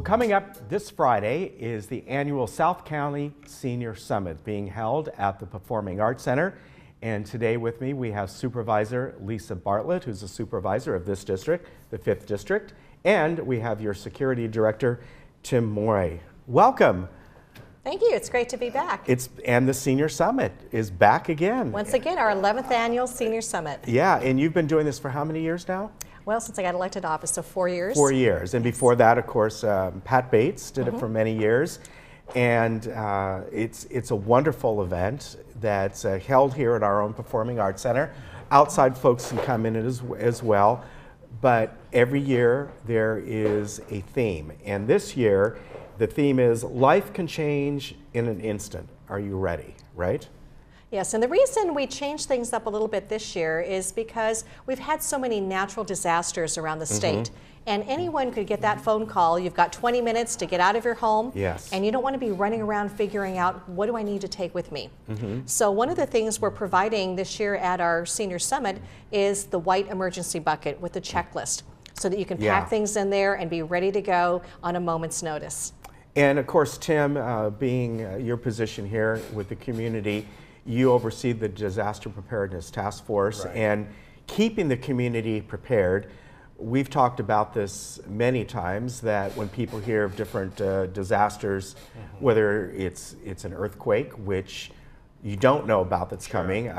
Coming up this Friday is the annual South County Senior Summit being held at the Performing Arts Center. And today with me we have Supervisor Lisa Bartlett, who's the supervisor of this district, the 5th District. And we have your Security Director, Tim Moy. Welcome. Thank you. It's great to be back. And the Senior Summit is back again. Once again, our 11th annual Senior Summit. Yeah, and you've been doing this for how many years now? Well, since I got elected to office, so 4 years. 4 years. And before that, of course, Pat Bates did it for many years. And it's a wonderful event that's held here at our own Performing Arts Center. Outside folks can come in as well. But every year there is a theme. And this year, the theme is Life Can Change in an Instant. Are you ready? Right? Yes, and the reason we changed things up a little bit this year is because we've had so many natural disasters around the state. And anyone could get that phone call. You've got 20 minutes to get out of your home. Yes. And you don't want to be running around figuring out, what do I need to take with me? So one of the things we're providing this year at our Senior Summit is the white emergency bucket with the checklist, so that you can pack things in there and be ready to go on a moment's notice. And of course, Tim, being your position here with the community, you oversee the Disaster Preparedness Task Force and keeping the community prepared. We've talked about this many times, that when people hear of different disasters, whether it's an earthquake, which you don't know about that's coming,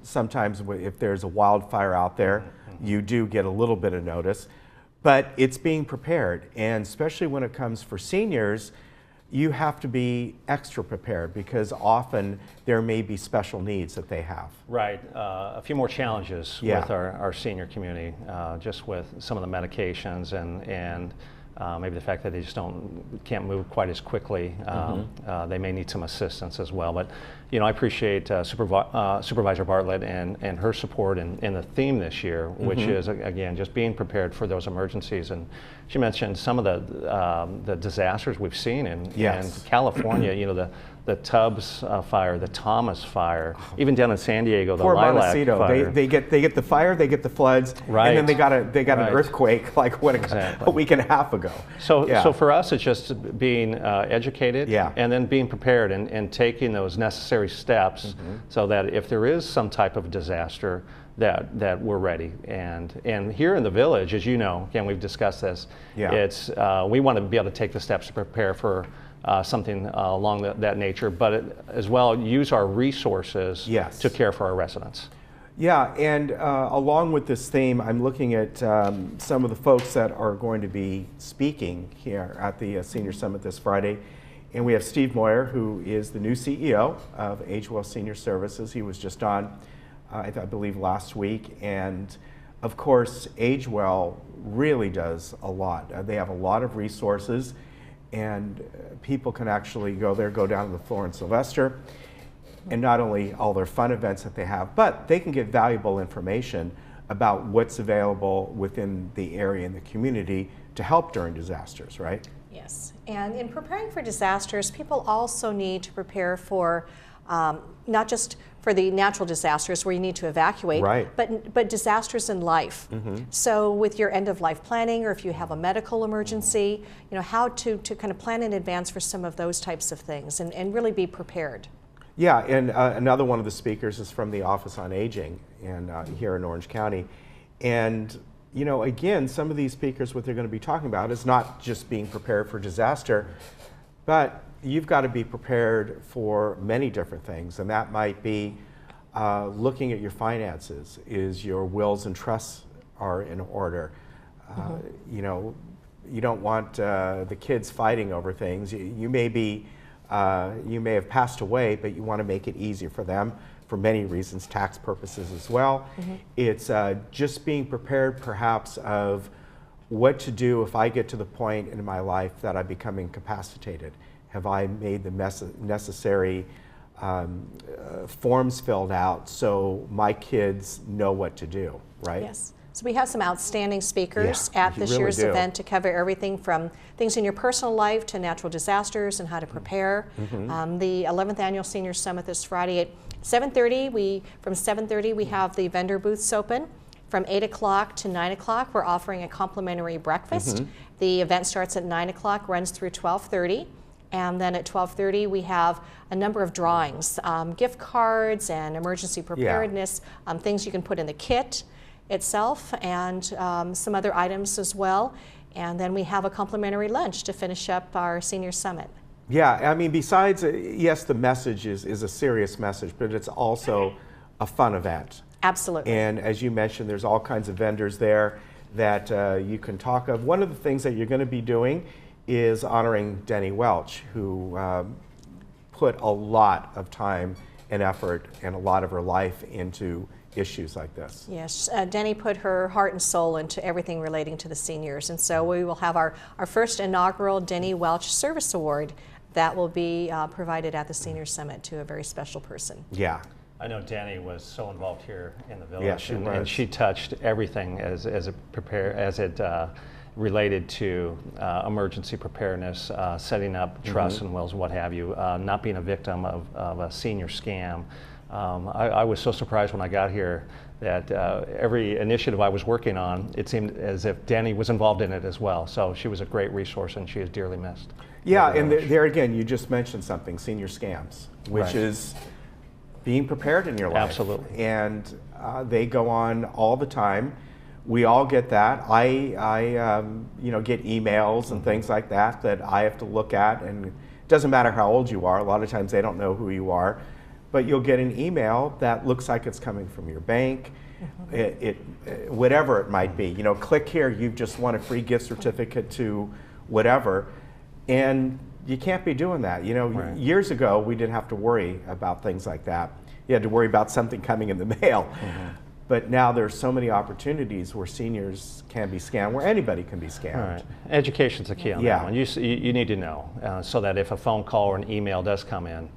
sometimes if there's a wildfire out there, you do get a little bit of notice, but it's being prepared. And especially when it comes for seniors, you have to be extra prepared because often there may be special needs that they have. Right. A few more challenges with our senior community, just with some of the medications and maybe the fact that they just can't move quite as quickly. They may need some assistance as well. But you know, I appreciate Supervisor Bartlett and her support in the theme this year, which is again just being prepared for those emergencies. And she mentioned some of the disasters we've seen in California. You know, the Tubbs fire, the Thomas fire, even down in San Diego, the Lilac fire. They get the fire, they get the floods, and then they got an earthquake like a week and a half ago. So for us, it's just being educated and then being prepared and taking those necessary steps so that if there is some type of disaster, that we're ready. And here in the village, as you know, again, we've discussed this, it's we want to be able to take the steps to prepare for something along that nature, but as well use our resources to care for our residents. Yeah, and along with this theme, I'm looking at some of the folks that are going to be speaking here at the Senior Summit this Friday. And we have Steve Moyer, who is the new CEO of AgeWell Senior Services. He was just on, I believe, last week. And of course, AgeWell really does a lot. They have a lot of resources, and people can actually go there, go down to the Florence Sylvester, and not only all their fun events that they have, but they can get valuable information about what's available within the area and the community to help during disasters, right? Yes, and in preparing for disasters, people also need to prepare for not just for the natural disasters where you need to evacuate, but disasters in life. So with your end of life planning, or if you have a medical emergency, you know, how to kind of plan in advance for some of those types of things and really be prepared. Yeah, and another one of the speakers is from the Office on Aging here in Orange County. And you know, again, some of these speakers, what they're going to be talking about is not just being prepared for disaster, but you've got to be prepared for many different things. And that might be looking at your finances. Is your wills and trusts are in order? You know, you don't want the kids fighting over things. You may have passed away, but you want to make it easier for them for many reasons, tax purposes as well. It's just being prepared perhaps of what to do if I get to the point in my life that I become incapacitated. Have I made the necessary forms filled out so my kids know what to do, right? Yes. So we have some outstanding speakers at this year's event to cover everything from things in your personal life to natural disasters and how to prepare. The 11th Annual Senior Summit this Friday at 7:30. From 7:30 we have the vendor booths open. From 8 o'clock to 9 o'clock, we're offering a complimentary breakfast. The event starts at 9 o'clock, runs through 12:30. And then at 12:30, we have a number of drawings, gift cards and emergency preparedness, things you can put in the kit itself, and some other items as well. And then we have a complimentary lunch to finish up our senior summit. Yeah, I mean, besides, yes, the message is a serious message, but it's also a fun event. Absolutely. And as you mentioned, there's all kinds of vendors there that you can talk of. One of the things that you're going to be doing is honoring Denny Welch, who put a lot of time and effort and a lot of her life into issues like this. Yes, Denny put her heart and soul into everything relating to the seniors, and so we will have our first inaugural Denny Welch Service Award that will be provided at the Senior Summit to a very special person. Yeah. I know Denny was so involved here in the village, Yeah, she was. and she touched everything as it related to emergency preparedness, setting up trusts and wills, what have you, not being a victim of a senior scam. I was so surprised when I got here that every initiative I was working on, it seemed as if Denny was involved in it as well. So she was a great resource, and she is dearly missed. Yeah, and there again, you just mentioned something, senior scams, which is being prepared in your life. Absolutely. And they go on all the time. We all get that. I get emails and things like that I have to look at, and it doesn't matter how old you are. A lot of times they don't know who you are, but you'll get an email that looks like it's coming from your bank, whatever it might be. You know, click here, you've just won a free gift certificate to whatever, and you can't be doing that. You know, years ago we didn't have to worry about things like that. You had to worry about something coming in the mail. But now there's so many opportunities where seniors can be scammed, where anybody can be scammed. All right. Education's the key on that one. You need to know so that if a phone call or an email does come in,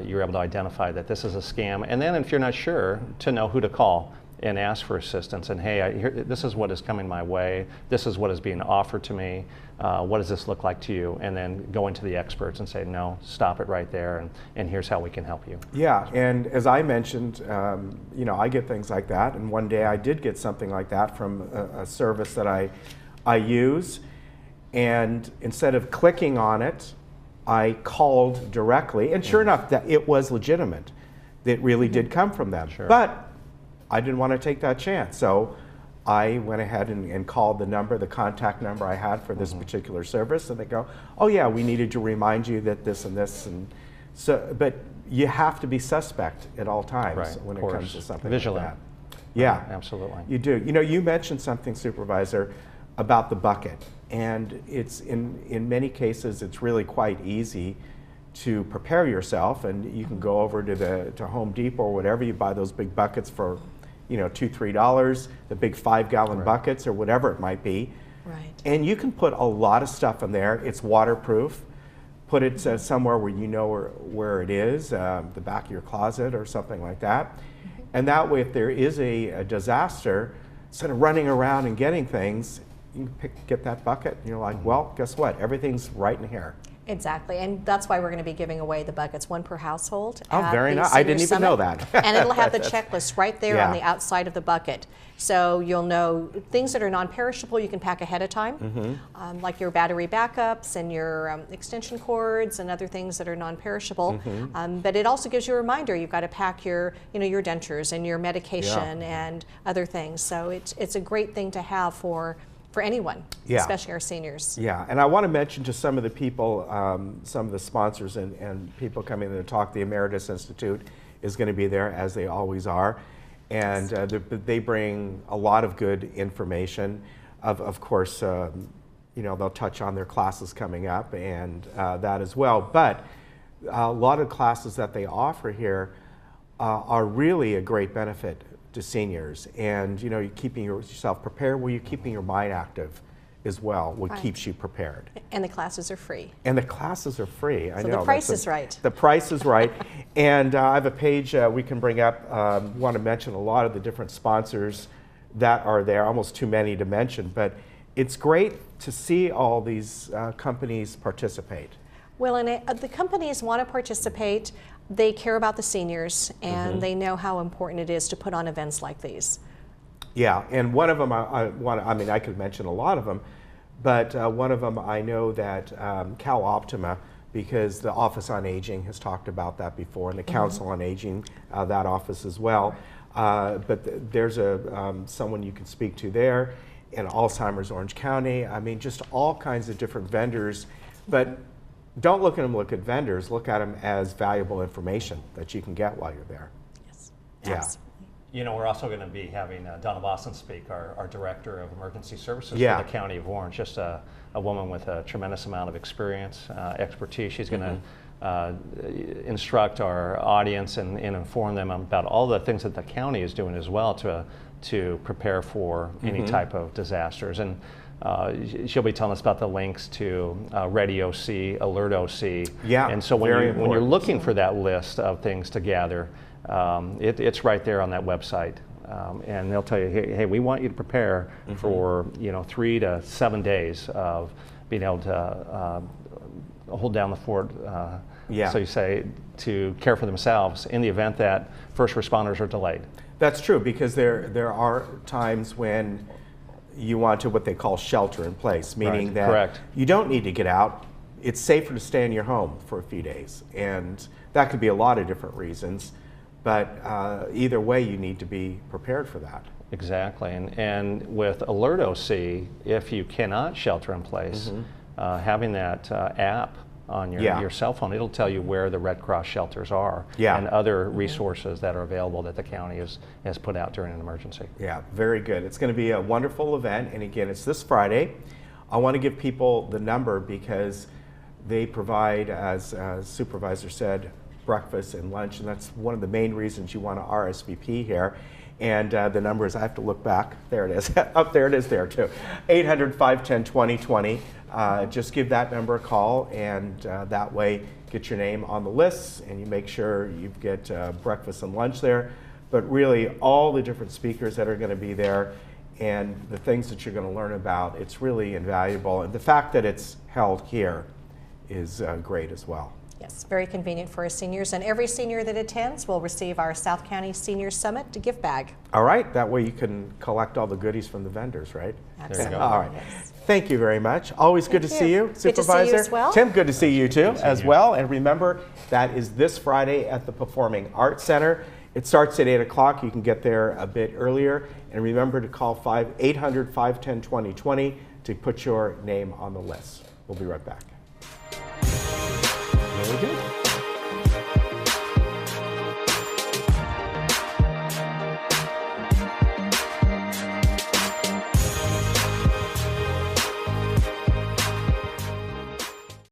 you're able to identify that this is a scam. And then if you're not sure, to know who to call and ask for assistance. And hey, this is what is coming my way. This is what is being offered to me. What does this look like to you? And then go into the experts and say, no, stop it right there, and here's how we can help you. Yeah, and as I mentioned, I get things like that. And one day I did get something like that from a service that I use. And instead of clicking on it, I called directly. And sure enough, that it was legitimate. It really did come from them. Sure. But I didn't want to take that chance. So I went ahead and called the contact number I had for this particular service, and they go, oh yeah, we needed to remind you that this and this. And so, but you have to be suspect at all times when it comes to something like that. Yeah, absolutely. You do. You know, you mentioned something, Supervisor, about the bucket, and it's in many cases it's really quite easy to prepare yourself, and you can go over to Home Depot or whatever, you buy those big buckets for $2-3, the big 5-gallon buckets or whatever it might be. Right. And you can put a lot of stuff in there. It's waterproof. Put it somewhere where you know where it is, the back of your closet or something like that. And that way, if there is a disaster, instead of running around and getting things, you can get that bucket and you're like, well, guess what? Everything's right in here. Exactly, and that's why we're going to be giving away the buckets, one per household. Oh, very nice. I didn't even know that. And it'll have the checklist right there on the outside of the bucket. So you'll know things that are non-perishable you can pack ahead of time, like your battery backups and your extension cords and other things that are non-perishable. But it also gives you a reminder you've got to pack your dentures and your medication and other things. So it's a great thing to have for anyone, especially our seniors. Yeah, and I want to mention to some of the people, some of the sponsors and people coming in to talk. The Emeritus Institute is going to be there, as they always are, and they bring a lot of good information. Of course, they'll touch on their classes coming up and that as well. But a lot of classes that they offer here are really a great benefit to seniors, and you're keeping yourself prepared. Well, you're keeping your mind active as well, what keeps you prepared. And the classes are free. And the classes are free. I know. So the price is right. The price is right. And I have a page we can bring up. Want to mention a lot of the different sponsors that are there. Almost too many to mention, but it's great to see all these companies participate. Well, and the companies want to participate. They care about the seniors, and they know how important it is to put on events like these. Yeah, and one of them, I mean, I could mention a lot of them, but one of them I know that Cal Optima, because the Office on Aging has talked about that before, and the Council on Aging, that office as well. But there's someone you can speak to there, in Alzheimer's Orange County. I mean, just all kinds of different vendors. But don't look at them at vendors, look at them as valuable information that you can get while you're there. Yes, yeah. Absolutely. You know, we're also going to be having Donna Boston speak, our Director of Emergency Services for the County of Orange, just a woman with a tremendous amount of experience, expertise. She's going to instruct our audience and inform them about all the things that the county is doing as well to prepare for any type of disasters. And she'll be telling us about the links to Ready OC, Alert OC. Yeah, and so when you're looking for that list of things to gather, it's right there on that website, and they'll tell you, hey, we want you to prepare for 3 to 7 days of being able to hold down the fort. So you say, to care for themselves in the event that first responders are delayed. That's true, because there are times when you want to what they call shelter in place, meaning that you don't need to get out. It's safer to stay in your home for a few days, and that could be a lot of different reasons. But either way, you need to be prepared for that. Exactly, and with Alert OC, if you cannot shelter in place, having that app on your cell phone, it'll tell you where the Red Cross shelters are and other resources that are available that the county has put out during an emergency. Yeah, very good. It's going to be a wonderful event, and again, it's this Friday. I want to give people the number because they provide, as Supervisor said, breakfast and lunch, and that's one of the main reasons you want to RSVP here. And the number is, I have to look back, there it is, up there it is there too, 800-510-2020. Just give that number a call, and that way get your name on the list, and you make sure you get breakfast and lunch there. But really, all the different speakers that are going to be there and the things that you're going to learn about, it's really invaluable. And the fact that it's held here is great as well. Yes, very convenient for our seniors, and every senior that attends will receive our South County Senior Summit gift bag. All right, that way you can collect all the goodies from the vendors, right? Absolutely. There you go. All right. Yes. Thank you very much. Always good to see you, Supervisor. Good to see you as well. Tim, good to see you too, as well. And remember, that is this Friday at the Performing Arts Center. It starts at 8 o'clock. You can get there a bit earlier. And remember to call 800-510-2020 to put your name on the list. We'll be right back.